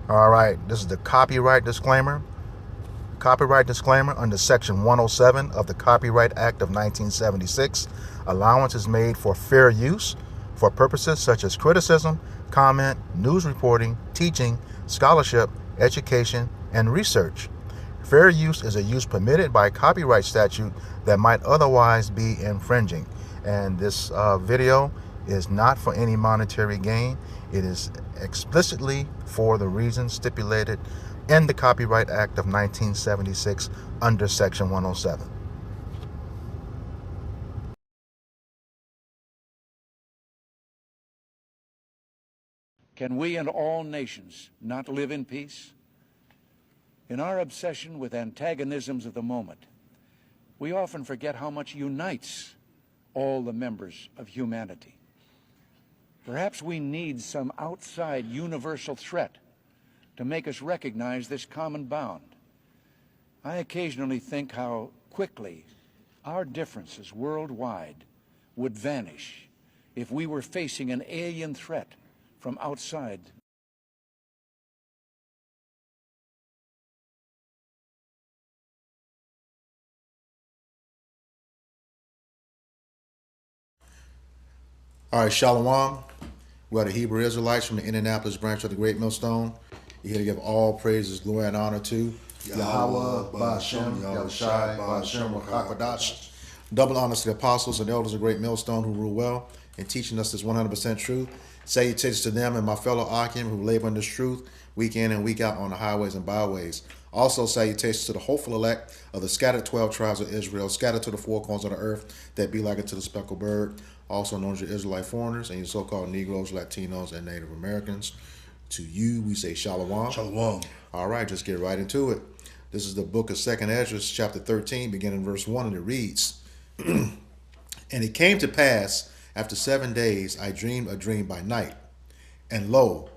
All right, this is the copyright disclaimer. Copyright disclaimer under Section 107 of the Copyright Act of 1976. Allowance is made for fair use for purposes such as criticism, comment, news reporting, teaching, scholarship, education, and research. Fair use is a use permitted by copyright statute that might otherwise be infringing. And this video is not for any monetary gain. It is explicitly for the reasons stipulated in the Copyright Act of 1976 under Section 107. Can we and all nations not live in peace? In our obsession with antagonisms of the moment, we often forget how much unites all the members of humanity. Perhaps we need some outside universal threat to make us recognize this common bond. I occasionally think how quickly our differences worldwide would vanish if we were facing an alien threat from outside. All right, Shalom. We are the Hebrew Israelites from the Indianapolis branch of the Great Millstone. We're here to give all praises, glory, and honor to Yahweh, Ba'ashem, Yahawashi, Ba'ashem, Rakakadash. Double honors to the apostles and elders of Great Millstone who rule well in teaching us this 100% truth. Salutations to them and my fellow Akim who labor in this truth week in and week out on the highways and byways. Also salutations to the hopeful elect of the scattered 12 tribes of Israel, scattered to the four corners of the earth that be like unto the speckled bird, also known as your Israelite foreigners and your so-called Negroes, Latinos, and Native Americans. To you, we say Shalom. Shalom. All right, just get right into it. This is the book of 2nd Ezra, chapter 13, beginning verse 1, and it reads, And it came to pass, after 7 days, I dreamed a dream by night. And lo,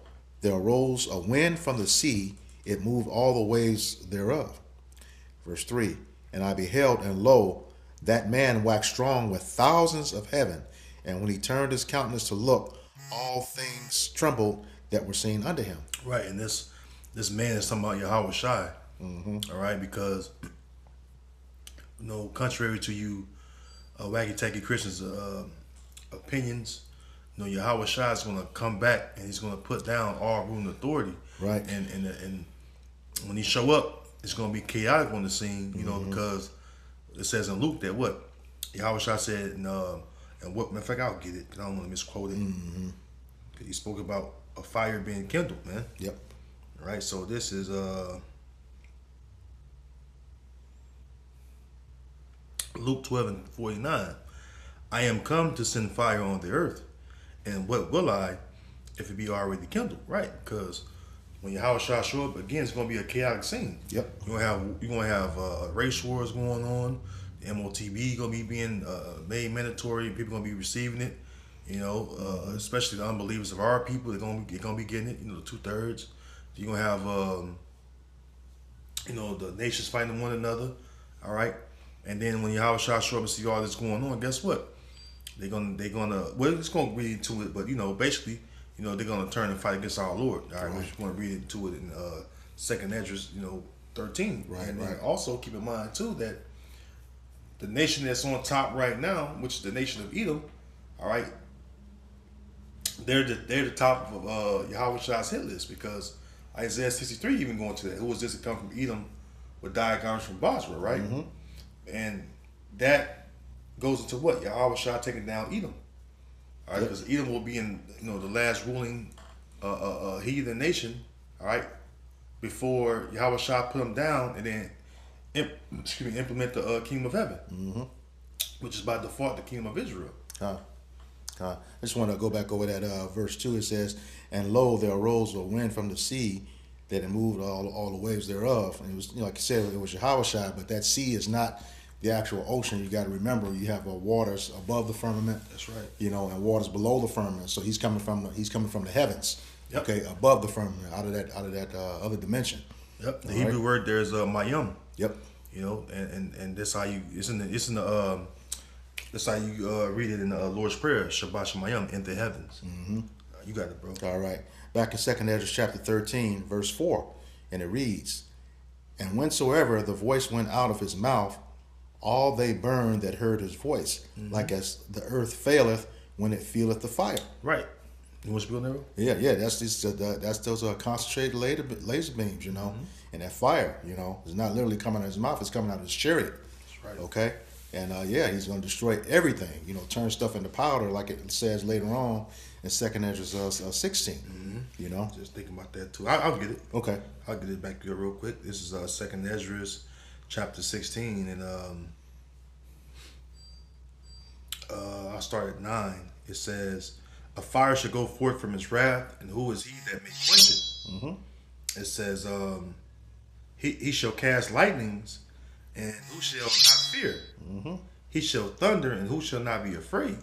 there arose a wind from the sea, it moved all the waves thereof. Verse 3, And I beheld, and lo, that man waxed strong with thousands of heaven. And when he turned his countenance to look, all things trembled that were seen unto him. Right, and this man is talking about Yahawashi. All right, because contrary to you wacky tacky Christians' opinions, Yahawashi is going to come back and he's going to put down all rule and authority. Right, and when he show up, it's going to be chaotic on the scene. Because it says in Luke that what Yahawashi said, and what matter of fact, I'll get it because I don't want to misquote it. He spoke about a fire being kindled, man. Yep. All right, so this is Luke 12:49. I am come to send fire on the earth, and what will I if it be already kindled? Right, because when Yahawashi show up again, it's going to be a chaotic scene. Yep. You're gonna have race wars going on. The MOTB going to be being made mandatory. People going to be receiving it. Especially the unbelievers of our people, they're gonna be getting it. The 2/3. You're gonna have the nations fighting one another. All right, and then when Yahawashi show up and see all this going on, guess what? They're gonna well, it's gonna read into it, but basically, they're gonna turn and fight against our Lord. All right, we're gonna read into it in 2nd Ezra, 13. Right, and right. then also keep in mind too that the nation that's on top right now, which is the nation of Edom, all right. They're the top of Yahawashi's hit list because Isaiah 63 even going to that. Who was this that come from Edom with diagrams from Basra, right? And that goes into what? Yahawashi taking down Edom. All right, because Edom will be in the last ruling heathen nation, all right, before Yahawashi put them down and then implement the kingdom of heaven, which is by default the kingdom of Israel. I just want to go back over that verse 2. It says, And lo, there arose a wind from the sea that it moved all the waves thereof. And it was, like you said, it was Yahawashi, but that sea is not the actual ocean. You got to remember, you have waters above the firmament. That's right. And waters below the firmament. So he's coming from the heavens. Yep. Okay, above the firmament, out of that other dimension. Yep. The Hebrew word there is mayim. Yep. And that's how you that's how you read it in the Lord's Prayer, Shabbat Shemayim, in the heavens. You got it, bro. All right. Back in 2nd Ezra chapter 13, verse 4, and it reads, "And whensoever the voice went out of his mouth, all they burned that heard his voice, like as the earth faileth when it feeleth the fire." Right. You want to build there? Yeah. That's those concentrated laser beams, and that fire, it's not literally coming out of his mouth; it's coming out of his chariot. That's right. Okay. And he's going to destroy everything. Turn stuff into powder, like it says later on in 2nd Ezra 16. Just thinking about that too. I'll get it. Okay. I'll get it back here real quick. This is 2nd Ezra chapter 16, and I'll start at 9. It says, "A fire shall go forth from his wrath, and who is he that may quench it?" It says, he shall cast lightnings, and who shall not fear? He shall thunder, and who shall not be afraid?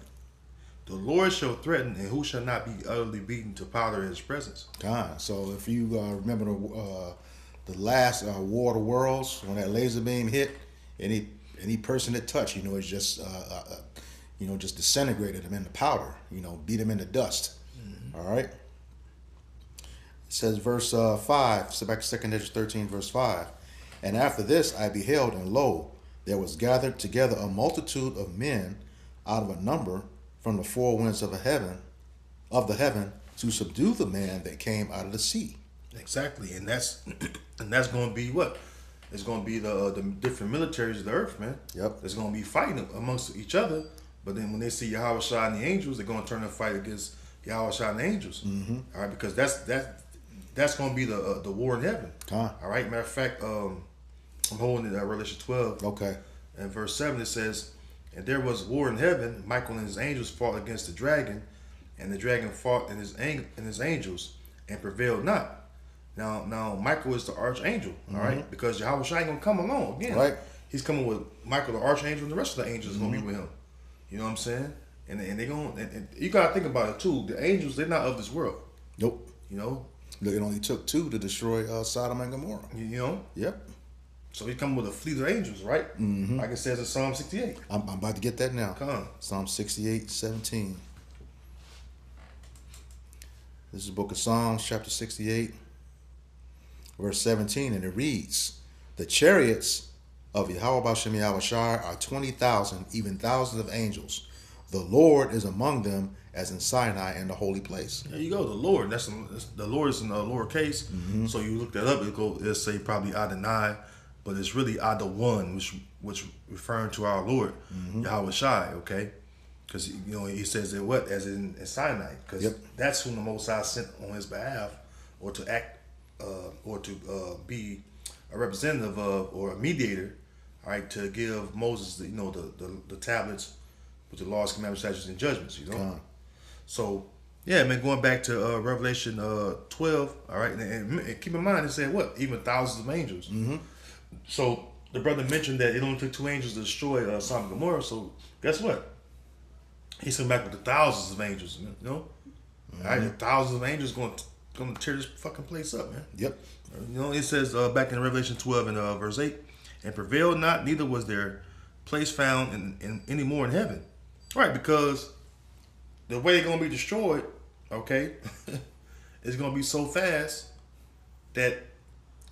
The Lord shall threaten, and who shall not be utterly beaten to powder in his presence. God. So if you remember the last War of the Worlds, when that laser beam hit, any person it touched, it's just just disintegrated them into powder. Beat them into dust. All right. It says verse 5. So back to 2nd Ezra 13, verse 5. "And after this I beheld, and lo, there was gathered together a multitude of men out of a number from the four winds of the heaven, to subdue the man that came out of the sea." Exactly, and that's going to be what? It's going to be the different militaries of the earth, man. Yep. It's going to be fighting amongst each other, but then when they see Yahawashi and the angels, they're going to turn and fight against Yahawashi and the angels. All right, because that's going to be the war in heaven. Huh. All right. Matter of fact, I'm holding it at Revelation 12. Okay. And verse 7 it says, "And there was war in heaven. Michael and his angels fought against the dragon, and the dragon fought and his angels, and prevailed not." Now Michael is the archangel, all right, because Yahawashi ain't gonna come along again. Right. He's coming with Michael the archangel, and the rest of the angels is gonna be with him. You know what I'm saying? And they and you gotta think about it too. The angels, they're not of this world. Nope. Look, it only took 2 to destroy Sodom and Gomorrah. Yep. So he's coming with a fleet of angels, right? Like it says in Psalm 68. I'm about to get that now. Come on. Psalm 68:17. This is the book of Psalms, chapter 68, verse 17, and it reads, "The chariots of Yahawashi are 20,000, even thousands of angels. The Lord is among them, as in Sinai in the holy place." There you go. The Lord. That's the Lord is in the lowercase. So you look that up. It'll say probably Adonai, but it's really Adawan, which referring to our Lord Yahawashi. Okay, because he says that what as in Sinai, because that's whom the Most High sent on his behalf, or to act, or to be a representative of, or a mediator, all right, to give Moses the tablets with the laws, commandments, statutes, and judgments. So yeah, man, going back to Revelation 12, all right, and keep in mind it said what, even thousands of angels. So the brother mentioned that it only took 2 angels to destroy Sodom and Gomorrah. So guess what? He's coming back with the thousands of angels. All right, the thousands of angels going to tear this fucking place up, man. Yep. It says back in Revelation 12 and verse 8, "And prevailed not, neither was their place found in any more in heaven." Right, because the way they're gonna be destroyed, okay, is gonna be so fast that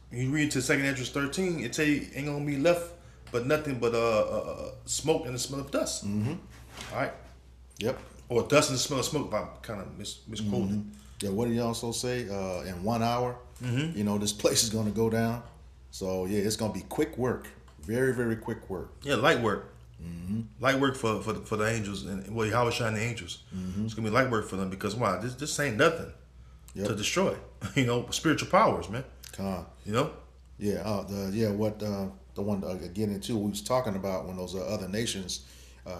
when you read to 2nd Ezra 13, it tell you ain't gonna be left but nothing but smoke and the smell of dust. All right. Yep. Or dust and the smell of smoke, if I'm kind of misquoting. Yeah, what did he also say? In 1 hour, this place is going to go down. So, yeah, it's going to be quick work. Very, very quick work. Yeah, light work. Light work for the angels, and Yahawashi and the angels. It's going to be light work for them because, why? This ain't nothing to destroy. Spiritual powers, man. Yeah. The one again into we was talking about when those other nations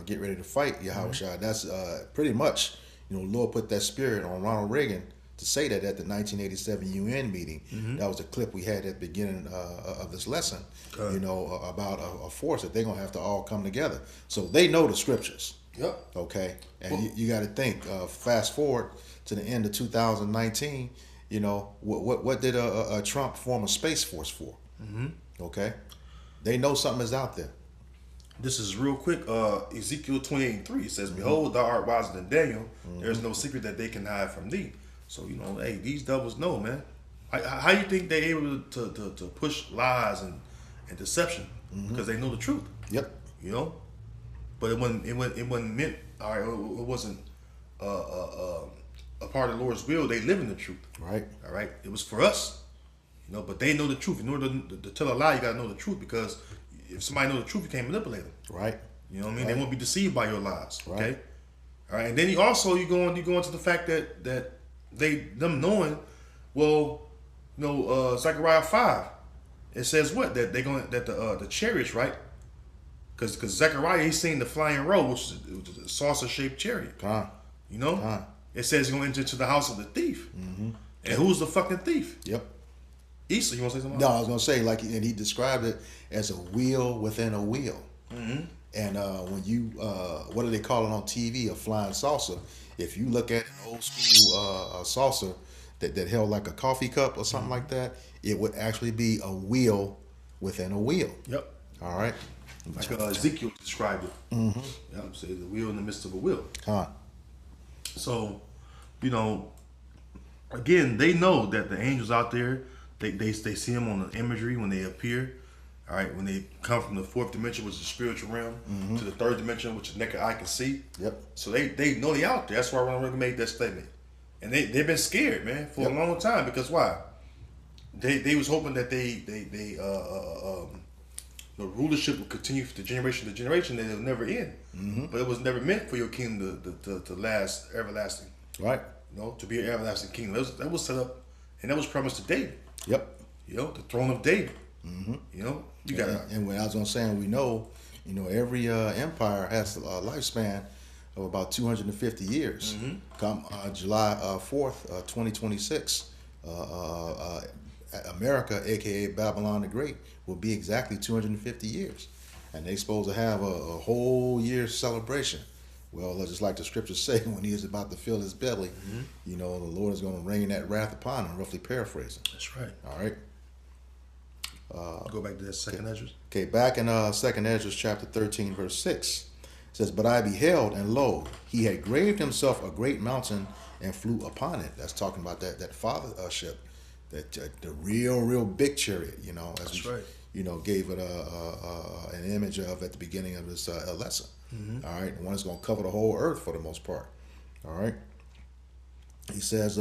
get ready to fight Yahawashi. That's pretty much Lord put that spirit on Ronald Reagan to say that at the 1987 UN meeting. That was a clip we had at the beginning of this lesson. About a force that they're gonna have to all come together. So they know the scriptures. Yep. Okay, and you got to think. Fast forward to the end of 2019. What did a Trump form a space force for? Okay, they know something is out there. This is real quick. Ezekiel 28:3 says, "Behold, thou art wiser than Daniel. There is no secret that they can hide from thee." So hey, these devils know, man. How you think they're able to push lies and deception? Because they know the truth. Yep. But it wasn't meant. All right, it wasn't a part of the Lord's will. They live in the truth. Right. All right. It was for us. But they know the truth. In order to tell a lie, you gotta know the truth, because if somebody knows the truth, you can't manipulate them. Right. You know what I mean? Right. They won't be deceived by your lies. Right. Okay. All right. And then you go into the fact that them knowing, well, Zechariah 5, it says what, that the chariots, right? Because Zechariah, he's seen the flying road, which is a saucer shaped chariot. It says he's gonna enter into the house of the thief. And who's the fucking thief? Yep. Issa, you want to say something? No, I was gonna say, and he described it as a wheel within a wheel. And when you, what do they call it on TV? A flying saucer. If you look at an old school saucer that held like a coffee cup or something like that, it would actually be a wheel within a wheel. Yep. All right. Like Ezekiel described it. Yep. Say the wheel in the midst of a wheel. So, again, they know that the angels out there, they see them on the imagery when they appear. All right, when they come from the fourth dimension, which is the spiritual realm, to the third dimension, which the naked eye can see. Yep. So they know they out there. That's why Ronald Reagan made that statement. And they've been scared, man, for a long time, because why? They was hoping that the rulership would continue from generation to generation, and it would never end. But it was never meant for your kingdom to last everlasting. Right. To be an everlasting kingdom. That was set up, and that was promised to David. Yep. The throne of David. You got to. And when I was gonna say, we know, every empire has a lifespan of about 250 years. Come July 4th, 2026, America, aka Babylon the Great, will be exactly 250 years, and they supposed to have a whole year's celebration. Well, just like the scriptures say, when he is about to fill his belly, the Lord is going to rain that wrath upon him. Roughly paraphrasing. That's right. All right. Go back to that second Esdras. Okay, back in second Esdras chapter 13, verse 6, it says, "But I beheld, and lo, he had graved himself a great mountain and flew upon it." That's talking about that fathership, that the real big chariot. That's right. Gave it an image of at the beginning of this lesson. All right, the one that's going to cover the whole earth for the most part. All right. He says,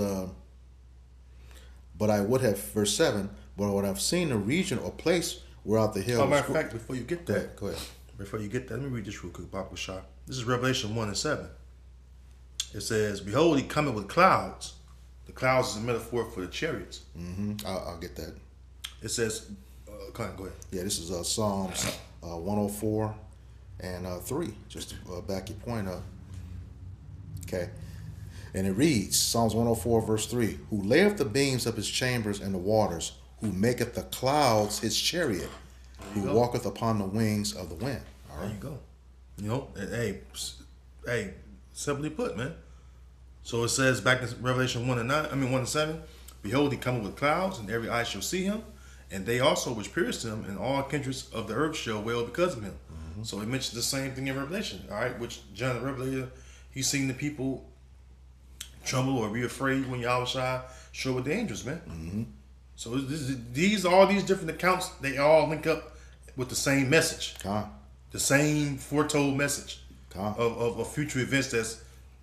"But I would have," verse 7, "but I would have seen a region or place whereout the hill." Matter of fact, before you get that, go ahead. Before you get that, let me read this real quick, Baba Shah. This is Revelation 1 and 7. It says, "Behold, he cometh with clouds." The clouds is a metaphor for the chariots. I'll get that. It says, go ahead. Yeah, this is Psalms 104 and 3. Just to back your point up. Okay. And it reads, Psalms 104, verse 3, "Who layeth the beams of his chambers in the waters, who maketh the clouds his chariot, who walketh upon the wings of the wind." All right. There you go. Hey, simply put, man. So it says back in Revelation 1 and 7, "Behold, he cometh with clouds, and every eye shall see him, and they also which pierced him, and all kindreds of the earth shall wail because of him." So it mentions the same thing in Revelation, all right, which John the Revelator, he's seen the people tremble or be afraid when Yahawashi show with the angels, man. So all these different accounts, they all link up with the same message, the same foretold message of future events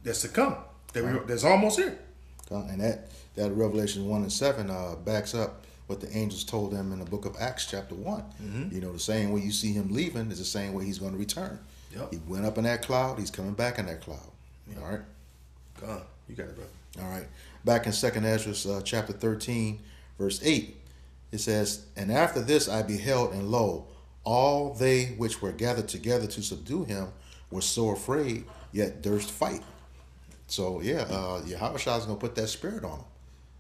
that's to come, that's almost here. And that Revelation 1 and 7 backs up what the angels told them in the book of Acts chapter 1. The same way you see him leaving is the same way he's going to return. He went up in that cloud, he's coming back in that cloud. All right. You got it, brother. All right. Back in second Esdras chapter 13, verse 8, it says, "And after this I beheld, and lo, all they which were gathered together to subdue him were so afraid, yet durst fight." So Yahawashi is going to put that spirit on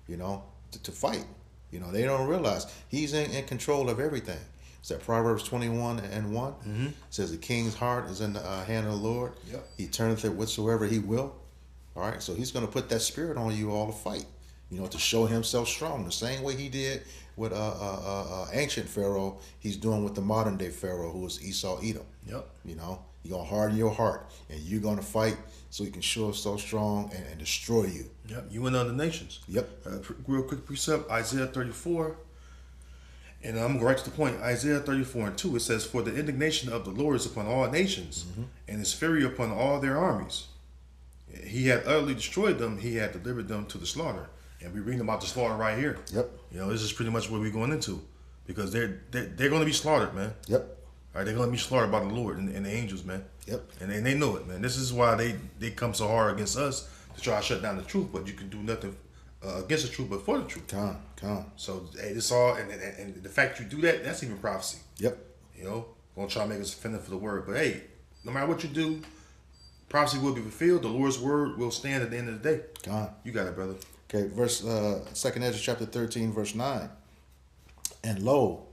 them, to fight. They don't realize he's in control of everything. It's that Proverbs 21 and 1 says, "The king's heart is in the hand of the Lord. He turneth it whatsoever he will." All right, so he's going to put that spirit on you all to fight, to show himself strong. The same way he did with ancient Pharaoh, he's doing with the modern day Pharaoh, who is Esau Edom. He gonna harden your heart, and you're gonna fight so he can show up so strong and destroy you. Yep, you and other nations. Yep. Real quick precept, Isaiah 34. And I'm going right to the point. Isaiah 34:2, it says, "For the indignation of the Lord is upon all nations, and his fury upon all their armies. He had utterly destroyed them, he had delivered them to the slaughter." And we're reading about the slaughter right here. Yep. You know, this is pretty much what we're going into. Because they're going to be slaughtered, man. Yep. All right, they're going to be slaughtered by the Lord and the angels, man. Yep. And they know it, man. This is why they come so hard against us to try to shut down the truth, but you can do nothing against the truth but for the truth. Come. So hey, this all and the fact you do that, that's even prophecy. Yep. You know, gonna try to make us offended for the word, but hey, no matter what you do, prophecy will be fulfilled. The Lord's word will stand at the end of the day. Come. You got it, brother. Okay, verse 2nd Ezra chapter 13, verse 9. And lo,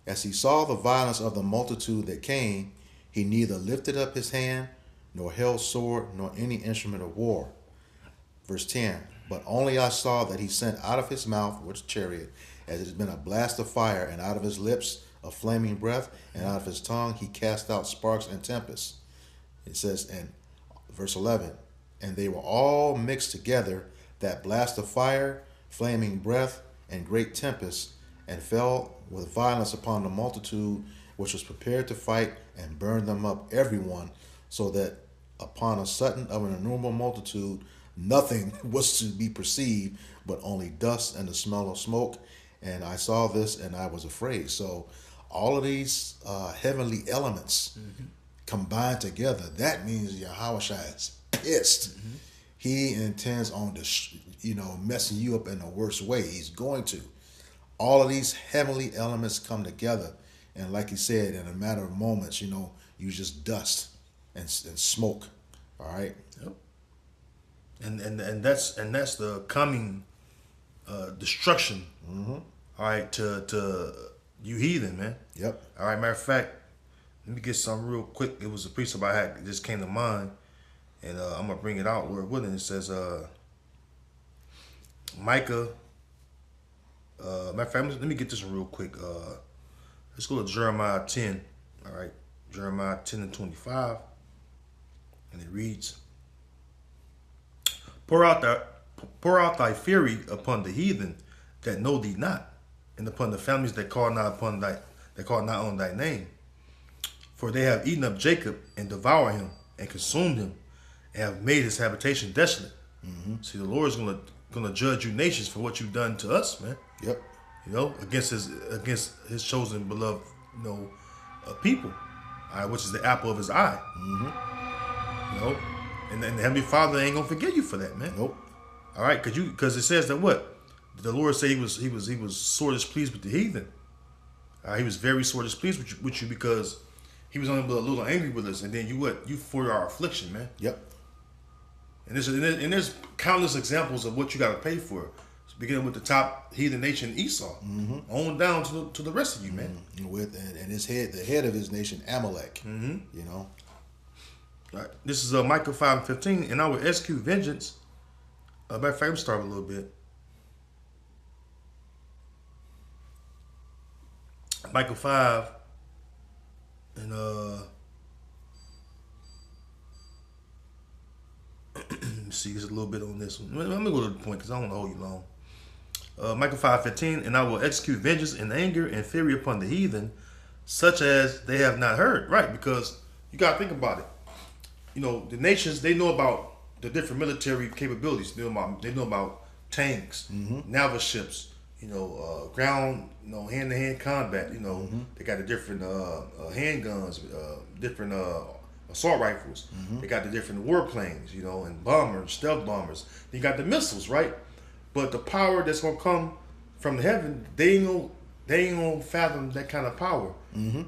as he saw the violence of the multitude that came, he neither lifted up his hand, nor held sword, nor any instrument of war. Verse 10. But only I saw that he sent out of his mouth, which chariot, as it has been a blast of fire, and out of his lips a flaming breath, and out of his tongue he cast out sparks and tempests. It says in verse 11, and they were all mixed together, that blast of fire, flaming breath, and great tempest, and fell with violence upon the multitude which was prepared to fight, and burned them up every one, so that upon a sudden of an innumerable multitude nothing was to be perceived, but only dust and the smell of smoke. And I saw this, and I was afraid. So all of these heavenly elements combined together, that means Yahawashi is pissed. He intends on messing you up in the worst way. He's going to. All of these heavenly elements come together, and like he said, in a matter of moments, you just dust and smoke. All right. Yep. And that's the coming destruction. All right, to you heathen, man. Yep. All right. Matter of fact, let me get something real quick. It was a precept I had that just came to mind, and I'm gonna bring it out where it wouldn't. It says Micah. Matter of fact, let me get this one real quick. Let's go to Jeremiah 10. All right, Jeremiah 10:25, and it reads, Pour out thy fury upon the heathen that know thee not, and upon the families that call not on thy name. For they have eaten up Jacob and devoured him and consumed him, and have made his habitation desolate. See, the Lord is gonna judge you nations for what you've done to us, man. Yep. Against his chosen beloved, people, all right, which is the apple of his eye. And the Heavenly Father ain't gonna forgive you for that, man. Nope. All right, because it says that what the Lord said he was sore displeased with the heathen. He was very sore displeased with you because he was only a little angry with us, and then you for our affliction, man. Yep. And there's countless examples of what you got to pay for, beginning with the top heathen nation Esau, on down to the rest of you, man. And the head of his nation, Amalek. All right. This is Micah 5:15, and I will execute vengeance. Matter of fact, let me start a little bit. Micah 5, and let me see, there's a little bit on this one. Let me go to the point because I don't want to hold you long. Micah 5:15, and I will execute vengeance in anger and fury upon the heathen, such as they have not heard. Right, because you got to think about it. The nations, they know about the different military capabilities. They know about tanks, naval ships, ground, hand-to-hand combat. They got the different handguns, different assault rifles. They got the different warplanes, and bombers, stealth bombers. They got the missiles, right? But the power that's gonna come from the heaven, they ain't gonna fathom that kind of power.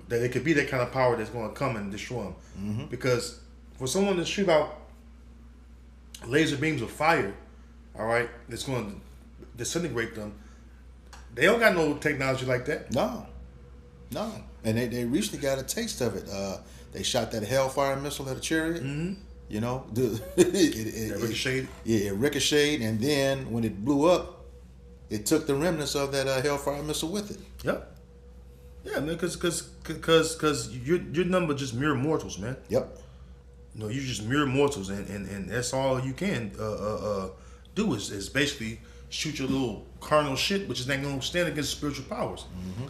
That it could be that kind of power that's gonna come and destroy them. Because for someone to shoot out laser beams of fire, all right, that's going to disintegrate them, they don't got no technology like that. No. And they recently got a taste of it. They shot that Hellfire missile at a chariot. It ricocheted. Yeah, it ricocheted, and then when it blew up, it took the remnants of that Hellfire missile with it. Yep. Yeah, man, because your number just mere mortals, man. Yep. You know, you're just mere mortals, and that's all you can do is basically shoot your little carnal shit, which is not going to stand against spiritual powers.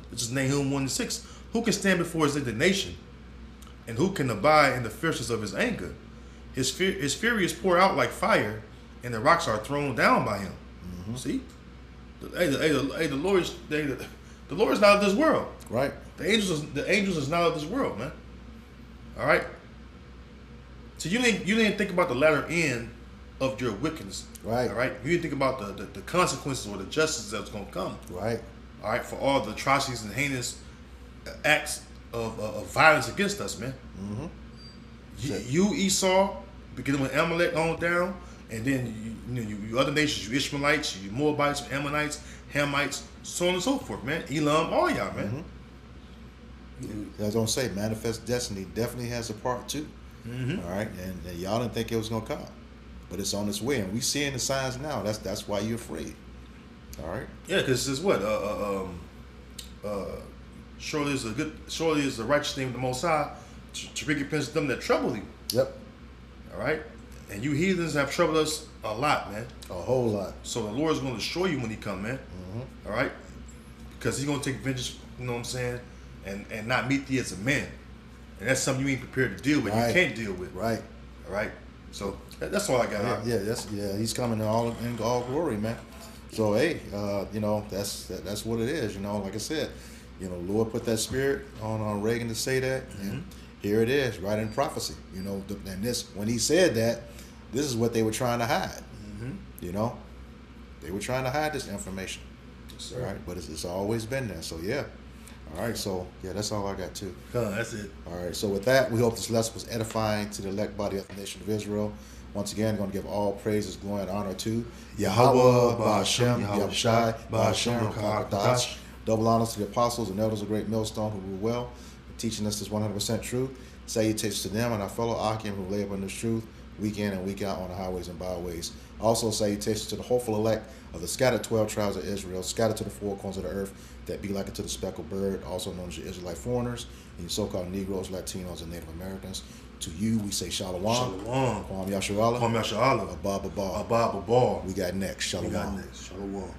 Which is Nahum 1:6. Who can stand before his indignation, and who can abide in the fierceness of his anger? His fury is poured out like fire, and the rocks are thrown down by him. See, the Lord is not of this world. Right. The angels is not of this world, man. All right. So you didn't think about the latter end of your wickedness. Right. All right. You didn't think about the consequences or the justice that's going to come. Right. All right. For all the atrocities and heinous acts of violence against us, man. You Esau, beginning with Amalek on down, and then you other nations, you Ishmaelites, you Moabites, Ammonites, Hamites, so on and so forth, man. Elam, all y'all, man. I was gonna say, manifest destiny definitely has a part too. All right, and y'all didn't think it was gonna come, but it's on its way, and we seeing the signs now. That's why you're afraid. All right. Yeah, because it's what surely is the righteous name of the Most High to recompense them that trouble you. Yep. All right, and you heathens have troubled us a lot, man. A whole lot. So the Lord's going to destroy you when He come, man. All right, because He's going to take vengeance. You know what I'm saying? And not meet thee as a man, and that's something you ain't prepared to deal with. Right. You can't deal with. Right. All right. So that's all I got. Yeah. He's coming in all glory, man. So hey, that's what it is. Like I said, Lord put that spirit on Reagan to say that, and here it is, right in prophecy. And this, when he said that, this is what they were trying to hide. They were trying to hide this information. Yes, right? But it's always been there. So yeah. All right, so yeah, that's all I got too. That's it. All right, so with that, we hope this lesson was edifying to the elect body of the nation of Israel. Once again, going to give all praises, glory, and honor to Yahweh, Ba'Hashem, Yahawashi, Ba'Hashem, Rakadash. Double honors to the apostles and elders of Great Millstone who rule well, teaching us this 100% truth. Salutations to them and our fellow Akim who labor in this truth week in and week out on the highways and byways. Also, salutations to the hopeful elect of the scattered 12 tribes of Israel, scattered to the four corners of the earth, that be like unto the speckled bird, also known as your Israelite foreigners, and your so-called Negroes, Latinos, and Native Americans. To you, we say Shalom. Shalom. Kwam Yasharallah. Kwam Yasharallah. Abba Babar. Abba Babar. We got next. Shalom. Shalom.